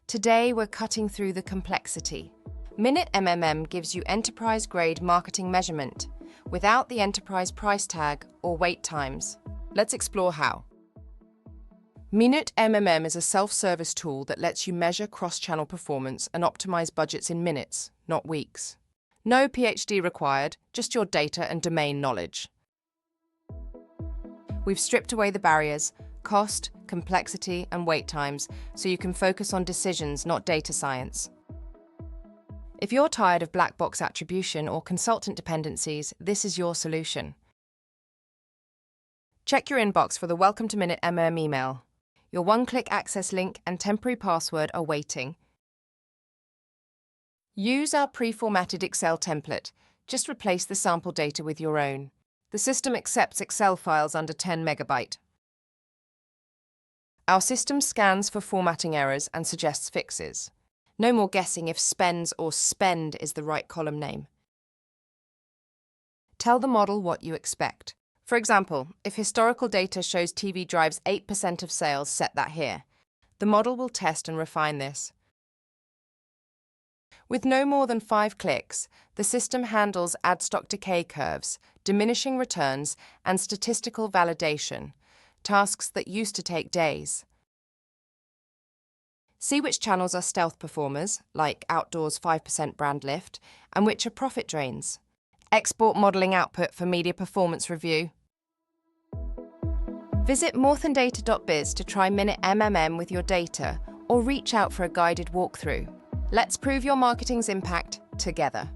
Today, we're cutting through the complexity. Minute MMM gives you enterprise-grade marketing measurement without the enterprise price tag or wait times. Let's explore how. Minute MMM is a self-service tool that lets you measure cross-channel performance and optimize budgets in minutes, not weeks. No PhD required, just your data and domain knowledge. We've stripped away the barriers, cost, complexity, and wait times, so you can focus on decisions, not data science. If you're tired of black box attribution or consultant dependencies, this is your solution. Check your inbox for the Welcome to Minute MMM email. Your one-click access link and temporary password are waiting. Use our pre-formatted Excel template. Just replace the sample data with your own. The system accepts Excel files under 10 megabyte. Our system scans for formatting errors and suggests fixes. No more guessing if spends or spend is the right column name. Tell the model what you expect. For example, if historical data shows TV drives 8% of sales, set that here. The model will test and refine this. With no more than 5 clicks, the system handles ad stock decay curves, diminishing returns, and statistical validation, tasks that used to take days. See which channels are stealth performers, like outdoors 5% brand lift, and which are profit drains. Export modelling output for media performance review. Visit morthandata.biz to try Minute MMM with your data, or reach out for a guided walkthrough. Let's prove your marketing's impact together.